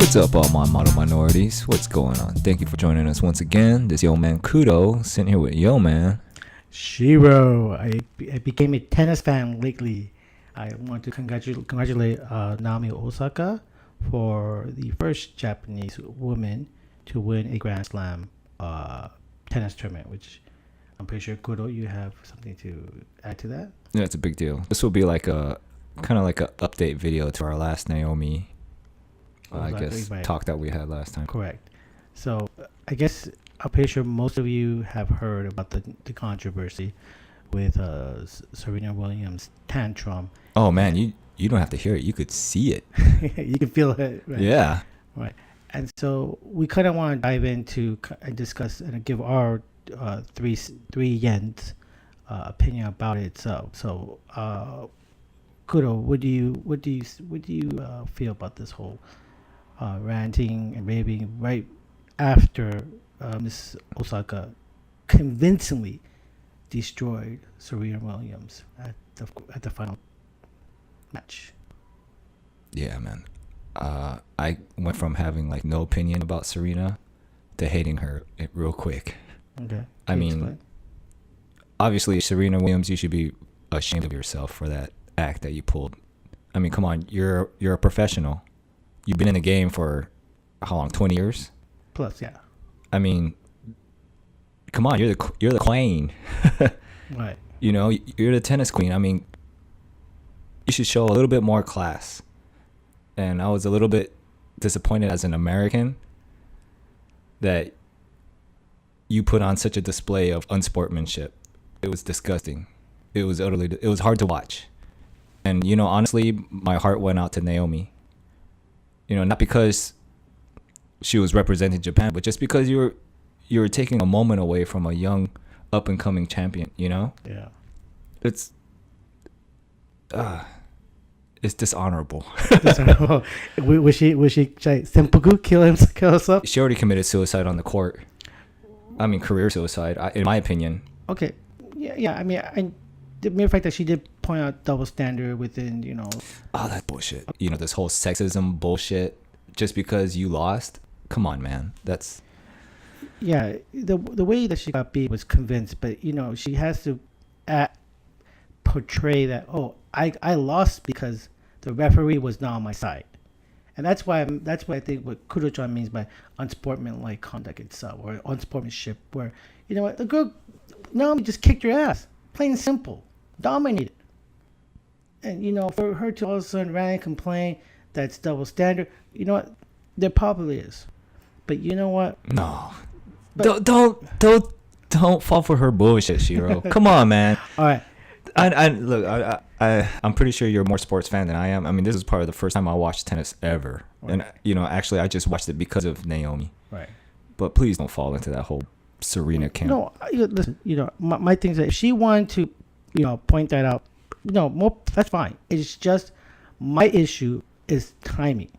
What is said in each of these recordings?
What's up, all my model minorities? What's going on? Thank you for joining us once again. This Yo Man Kuro sitting here with Yo Man Shiro. I became a tennis fan lately. I want to congratulate Naomi Osaka for the first Japanese woman to win a Grand Slam tennis tournament, which I'm pretty sure, Kuro, you have something to add to that? Yeah, it's a big deal. This will be like a kind of like an update video to our last Naomi talk that we had last time. Correct. So I guess I'm pretty sure most of you have heard about the controversy with Serina Williams' tantrum. Oh man, you don't have to hear it. You could see it. You can feel it. Right? Yeah. Right. And so we kind of want to dive into and discuss and give our three yens opinion about it. So Kuro, what do you feel about this whole ranting and raving right after Miss Osaka convincingly destroyed Serena Williams at the final match? Yeah, man. I went from having like no opinion about Serena to hating her real quick. Okay. I mean, obviously, Serena Williams, you should be ashamed of yourself for that act that you pulled. I mean, come on, you're a professional. You've been in the game for how long? 20 years? Plus, yeah. I mean, come on, you're the queen. Right. You know, you're the tennis queen. I mean, you should show a little bit more class. And I was a little bit disappointed as an American that you put on such a display of unsportsmanship. It was disgusting. It was hard to watch. And, you know, honestly, my heart went out to Naomi. You know, not because she was representing Japan, but just because you were taking a moment away from a young, up-and-coming champion, you know? Yeah. It's dishonorable. Was she seppuku kill herself? She already committed suicide on the court. I mean, career suicide, in my opinion. Okay. Yeah. I mean, the mere fact that she did point out double standard within, you know. Oh, that's bullshit. You know, this whole sexism bullshit. Just because you lost, come on, man. That's. Yeah, the way that she got beat was convinced, but you know she has to portray that I lost because the referee was not on my side, and that's why I think what Kuro-chan means by unsportsmanlike conduct itself or unsportsmanship, where you know what the girl Naomi just kicked her ass, plain and simple, dominated, and you know for her to all of a sudden rant and complain that's double standard, you know what there probably is, but you know what no. Don't fall for her bullshit, Shiro. Come on, man. All right. I'm pretty sure you're a more sports fan than I am. I mean, this is probably the first time I watched tennis ever, right. And you know, actually, I just watched it because of Naomi. Right. But please don't fall into that whole Serena camp. No, listen. You know, my thing is that if she wanted to, you know, point that out, that's fine. It's just my issue is timing.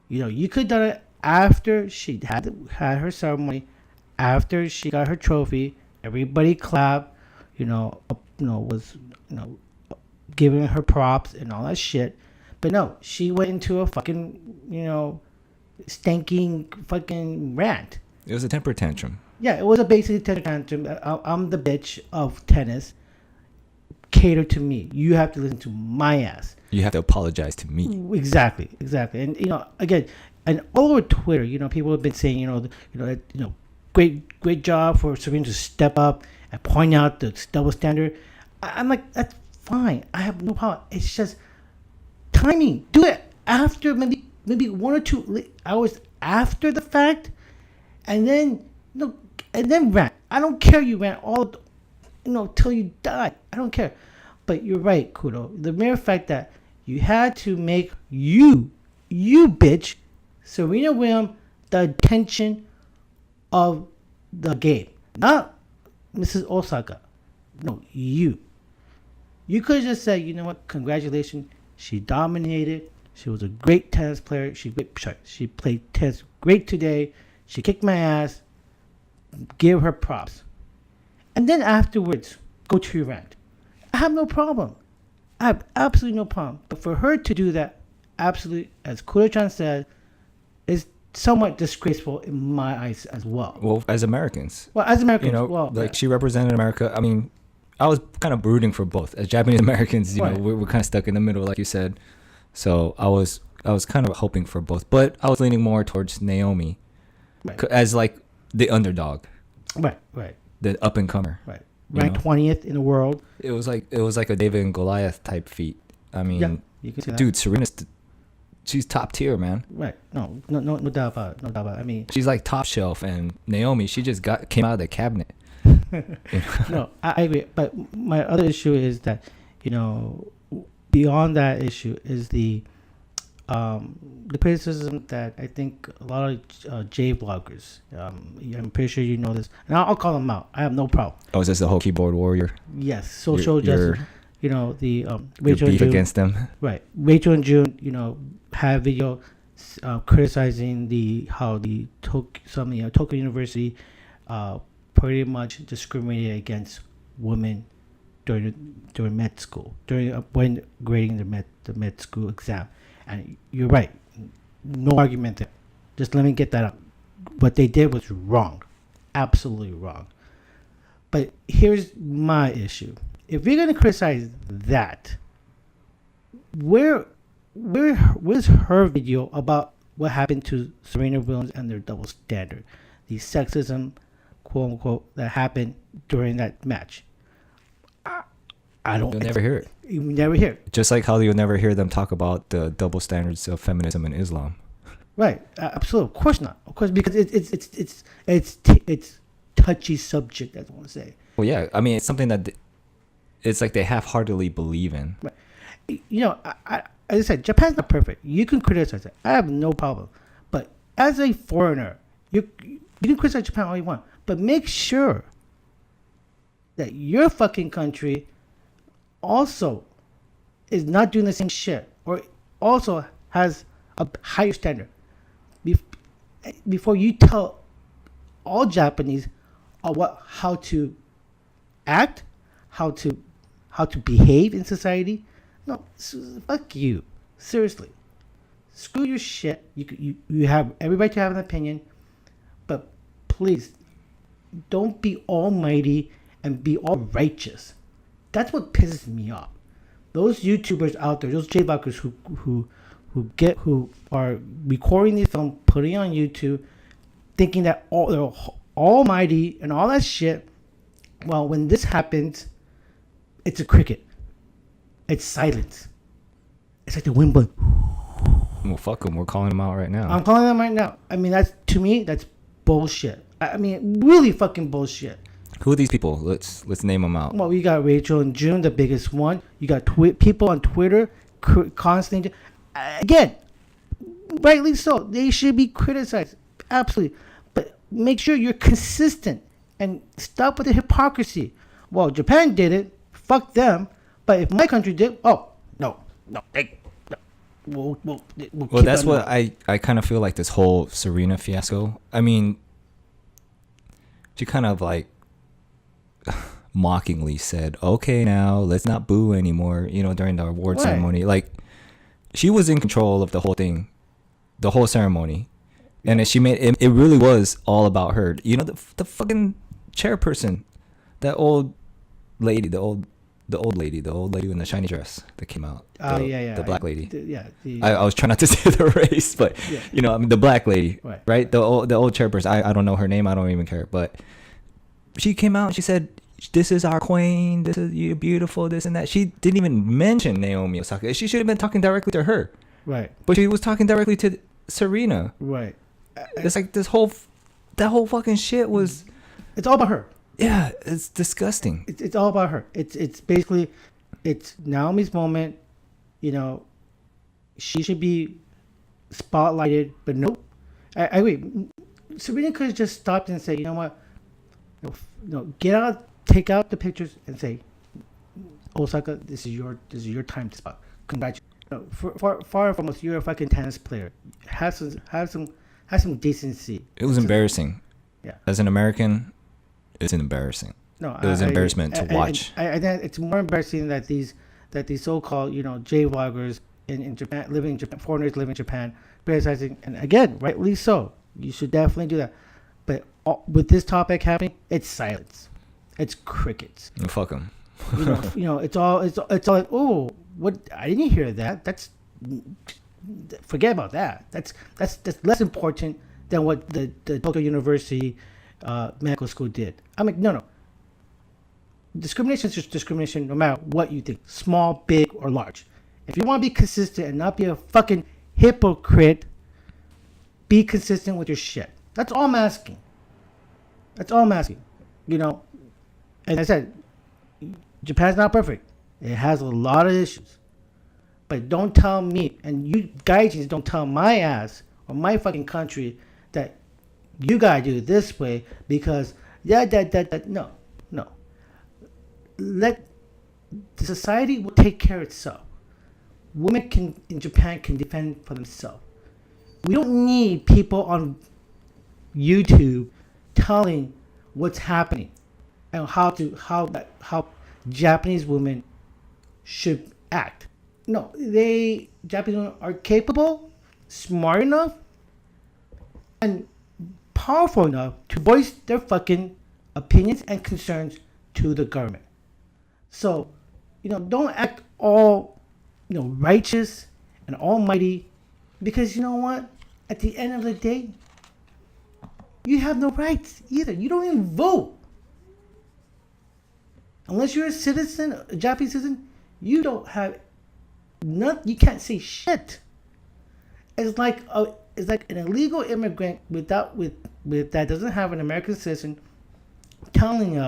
You know, you could have done it after she had her ceremony. After she got her trophy, everybody clapped, was giving her props and all that shit. But no, she went into a fucking, stinking fucking rant. It was a temper tantrum. Yeah, it was a basic temper tantrum. I'm the bitch of tennis. Cater to me. You have to listen to my ass. You have to apologize to me. Exactly. And again, and all over Twitter, people have been saying, Great job for Serena to step up and point out the double standard. I'm like, that's fine. I have no problem. It's just timing. Do it after maybe 1 or 2 hours after the fact, and then rant. I don't care. You rant all, till you die. I don't care. But you're right, Kuro. The mere fact that you had to make you bitch, Serena Williams, the attention of the game, not Mrs. Osaka. No, you. You could have just said, you know what? Congratulations. She dominated. She was a great tennis player. She played tennis great today. She kicked my ass. Give her props. And then afterwards, go to your rant. I have no problem. I have absolutely no problem. But for her to do that, absolutely, as Kuro-chan said, is somewhat disgraceful in my eyes as well. Well, as Americans, Well, as Americans, she represented America. I mean, I was kind of rooting for both. As Japanese Americans, you know, we're kind of stuck in the middle, like you said. So I was kind of hoping for both, but I was leaning more towards Naomi as like the underdog, right, the up and comer, right. Ranked 20th in the world. It was like a David and Goliath type feat. I mean, you can see that. Dude, she's top tier, man. Right. No doubt about it. No doubt about it. I mean, she's like top shelf, and Naomi, she just came out of the cabinet. No, I agree. But my other issue is that, you know, beyond that issue is the criticism that I think a lot of J vloggers, I'm pretty sure you know this, and I'll call them out. I have no problem. Oh, is this the whole keyboard warrior? Yes, social justice. You know, the Rachel beef and June, against them. Right. Rachel and June, you know, have video criticizing Tokyo University pretty much discriminated against women during med school, when grading the med school exam. And you're right. No argument there. Just let me get that up. What they did was wrong. Absolutely wrong. But here's my issue. If you're going to criticize that, where's her video about what happened to Serena Williams and their double standard? The sexism, quote unquote, that happened during that match. I don't. You'll never hear it. You never hear it. Just like how you'll never hear them talk about the double standards of feminism in Islam. Right. Absolutely. Of course not. Of course, because it's touchy subject, as I want to say. Well, yeah. I mean, it's something that it's like they half-heartedly believe in. Right. You know, as I said, Japan's not perfect. You can criticize it. I have no problem. But as a foreigner, you can criticize Japan all you want, but make sure that your fucking country also is not doing the same shit, or also has a higher standard. Before you tell all Japanese how to act, how to behave in society. No, fuck you. Seriously, screw your shit. You have every right to have an opinion, but please don't be almighty and be all righteous. That's what pisses me off. Those YouTubers out there, those J-blockers who are recording these films, putting it on YouTube, thinking that they're almighty and all that shit. Well, when this happens, it's a cricket. It's silence. It's like the wind blowing. Well, fuck them. We're calling them out right now. I'm calling them right now. I mean, to me, that's bullshit. I mean, really fucking bullshit. Who are these people? Let's name them out. Well, you got Rachel and June, the biggest one. You got people on Twitter constantly. Again, rightly so. They should be criticized. Absolutely. But make sure you're consistent and stop with the hypocrisy. Well, Japan did it. Fuck them. But if my country did, no. We'll that's what I kind of feel like this whole Serena fiasco. I mean, she kind of like mockingly said, okay, now let's not boo anymore, during the award ceremony. Like, she was in control of the whole thing, the whole ceremony. And she made it really was all about her. The fucking chairperson, that old lady, the old lady in the shiny dress that came out. The black lady. I was trying not to say the race, but the black lady, right? The old chairperson. I don't know her name. I don't even care. But she came out and she said, "This is our queen. This is you, beautiful. This and that." She didn't even mention Naomi Osaka. She should have been talking directly to her. Right. But she was talking directly to Serena. Right. It's like that whole fucking shit was. It's all about her. Yeah, it's disgusting. It's all about her. It's basically, it's Naomi's moment. She should be spotlighted, but nope. I agree. Serena could have just stopped and said, "You know what? Get out, take out the pictures, and say, Osaka, this is your time to spot. Congratulations. Far and foremost, you're a fucking tennis player. Have some decency." It was embarrassing. Yeah. As an American, it's embarrassing. No, it was an embarrassment to watch. And it's more embarrassing that these so-called J vloggers in Japan, living in Japan, foreigners living in Japan, criticizing, and again, rightly so. You should definitely do that. But with this topic happening, it's silence. It's crickets. Fuck them. It's all like, oh, what? I didn't hear that. Forget about that. That's less important than what the Tokyo University medical school did. I'm like, no. Discrimination is just discrimination, no matter what you think, small, big, or large. If you want to be consistent and not be a fucking hypocrite, be consistent with your shit. That's all I'm asking. And I said, Japan's not perfect. It has a lot of issues. But don't tell me, and you gaijins don't tell my ass or my fucking country that you gotta do it this way because no. The society will take care of itself. Women in Japan can defend for themselves. We don't need people on YouTube telling what's happening and how Japanese women should act. No, Japanese women are capable, smart enough, and powerful enough to voice their fucking opinions and concerns to the government. So, don't act all, righteous and almighty, because you know what? At the end of the day, you have no rights either. You don't even vote. Unless you're a citizen, a Japanese citizen, you don't have you can't say shit. It's like an illegal immigrant with that doesn't have an American citizen telling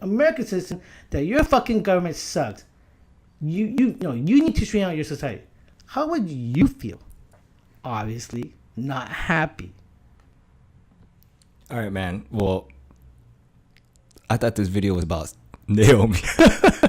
American citizen that your fucking government sucks. You need to straighten out your society. How would you feel? Obviously, not happy. All right, man. Well, I thought this video was about Naomi.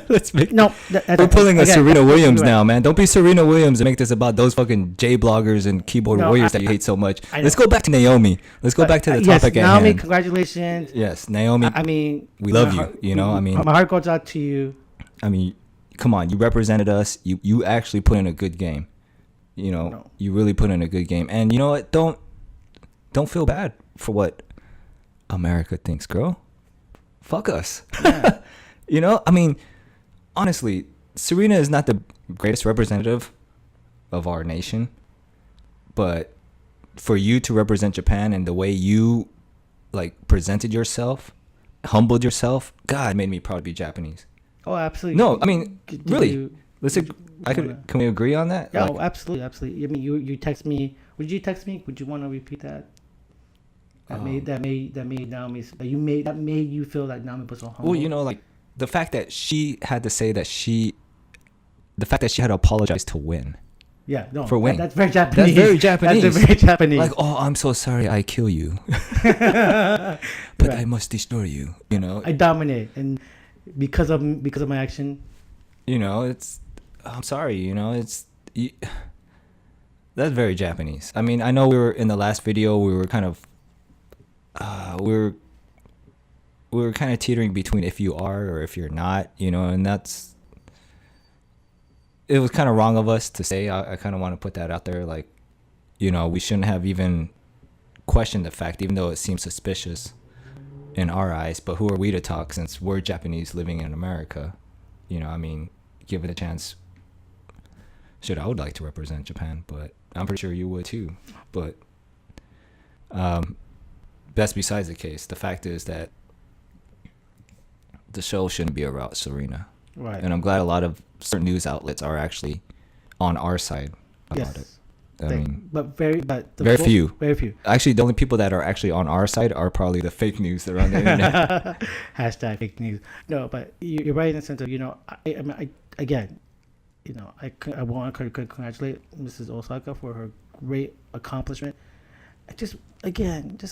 We're pulling a Serina Williams now, man. Don't be Serina Williams and make this about those fucking J bloggers and keyboard warriors that you hate so much. Let's go back to Naomi. Let's go back to the topic at Naomi, hand. congratulations. Yes, Naomi. I mean, we love you. My heart goes out to you. I mean, come on. You represented us. You actually put in a good game. You really put in a good game. And you know what? Don't feel bad for what America thinks, girl. Fuck us. Yeah. I mean, honestly, Serena is not the greatest representative of our nation, but for you to represent Japan and the way you presented yourself, humbled yourself, God, made me proud to be Japanese. Oh, absolutely. No, I mean, really. Can we agree on that? Yeah, absolutely. I mean, you text me. Would you text me? Would you want to repeat that? That made Naomi. That made you feel like Naomi was so humble. Well, the fact that she had to say the fact that she had to apologize to win. Yeah, no, for winning. That's very Japanese. That's very Japanese. Like, oh, I'm so sorry, I kill you, but right. I must destroy you. I dominate, and because of my action. I'm sorry. That's very Japanese. I mean, I know we were in the last video. We were kind of. We were kind of teetering between if you are or if you're not, and it was kind of wrong of us to say. I kind of want to put that out there, we shouldn't have even questioned the fact, even though it seems suspicious in our eyes. But who are we to talk since we're Japanese living in America? I mean, give it a chance. I would like to represent Japan, but I'm pretty sure you would too. But that's besides the case. The fact is that the show shouldn't be about Serena. Right. And I'm glad a lot of certain news outlets are actually on our side about it. Very few. Actually, the only people that are actually on our side are probably the fake news that are on the internet. Hashtag fake news. No, but you're right in the sense of, I want to congratulate Mrs. Osaka for her great accomplishment. Just a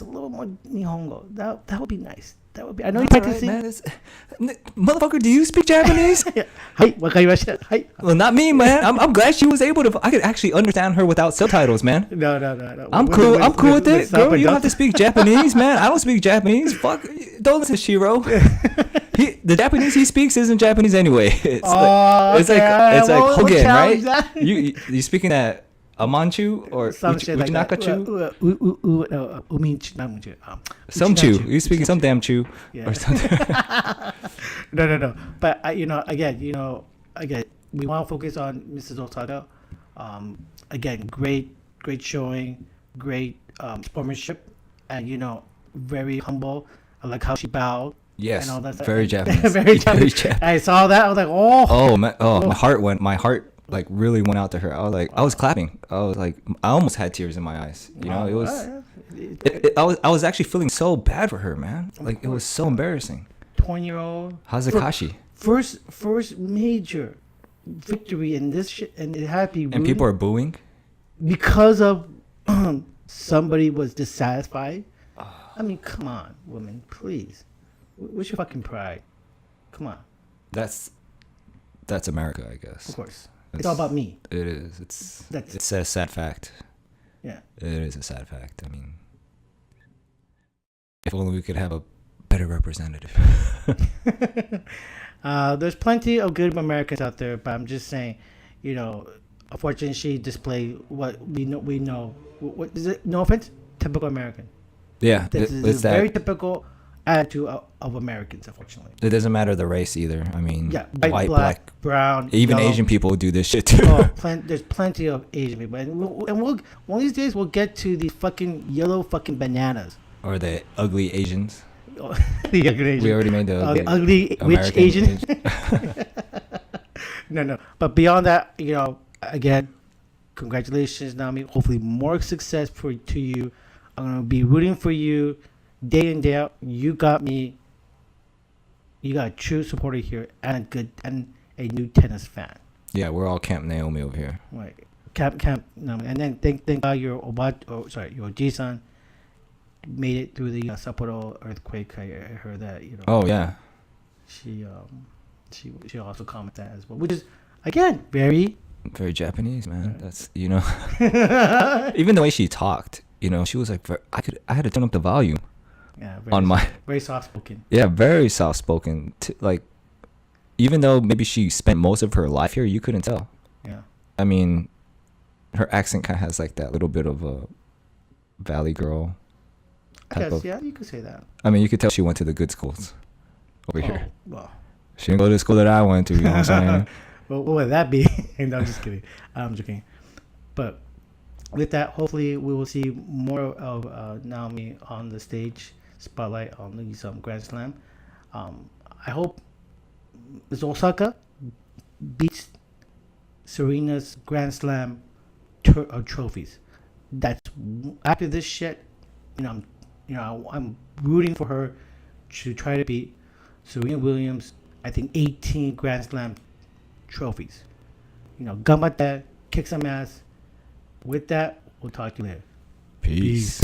little more Nihongo. That would be nice. That would be. I know you're practicing. Right, motherfucker, do you speak Japanese? Hi, wakarimashita. Hi. Well, not me, man. I'm glad she was able to. I could actually understand her without subtitles, man. No. I'm cool. I'm cool with it, girl. You don't have to speak Japanese, man. I don't speak Japanese. Fuck. Don't listen to Shiro. The Japanese he speaks isn't Japanese anyway. It's okay. it's like Hokkien, right? That? You speaking that Amanchu or Some shit like that. Uchinakachu? Some Uchinachu. chew. You speaking some damn chew Yeah. or something? No. But again, we want to focus on Mrs. Osaka. Again, great showing, great sportsmanship, and very humble. I like how she bowed. Yes, and all that stuff. very Japanese. Very Japanese. I saw that. I was like, My heart like really went out to her. I was clapping. I almost had tears in my eyes. It was. I was actually feeling so bad for her, man. Like it was so embarrassing. 20-year-old Hazakashi. First major victory in this shit, and it had to be And people are booing because of somebody was dissatisfied. I mean, come on, woman, please. What's your fucking pride? Come on. That's America, I guess. Of course. It's all about me. It is. It's a sad fact. Yeah. It is a sad fact. I mean, if only we could have a better representative. There's plenty of good Americans out there, but I'm just saying, unfortunately, she displayed what we know. What is it? No offense, typical American. Yeah, This is a very typical attitude of Americans, unfortunately. It doesn't matter the race either. I mean, Yeah, white, black, brown, even yellow. Asian people do this shit too. There's plenty of Asian people, and we'll one of these days we'll get to the fucking yellow fucking bananas. Or the ugly Asians. The ugly Asian. We already made the ugly witch American Asian. No. But beyond that, again, congratulations, Naomi. Hopefully, more success to you. I'm gonna be rooting for you day in day out. You got me. You got a true supporter here and a new tennis fan. Yeah, we're all Camp Naomi over here. Right, Camp Naomi. And then thank God your Oji-san made it through the Sapporo earthquake. I heard that. Oh yeah. She also commented that as well, which is again very Japanese, man. That's even the way she talked. She was like, I had to turn up the volume. Yeah, very soft spoken. Yeah, very soft spoken. Like, even though maybe she spent most of her life here, you couldn't tell. Yeah. I mean, her accent kind of has like that little bit of a valley girl. Yeah, you could say that. I mean, you could tell she went to the good schools over here. Well, she didn't go to the school that I went to. You know what I'm saying? Well, what would that be? No, I'm just kidding. I'm joking. But with that, hopefully we will see more of Naomi on the stage, spotlight on the Grand Slam. I hope Ms. Osaka beats Serena's Grand Slam trophies. That's after this shit. I'm rooting for her to try to beat Serena Williams. I think 18 Grand Slam trophies. Ganbatte, kick some ass. With that, we'll talk to you later. Peace.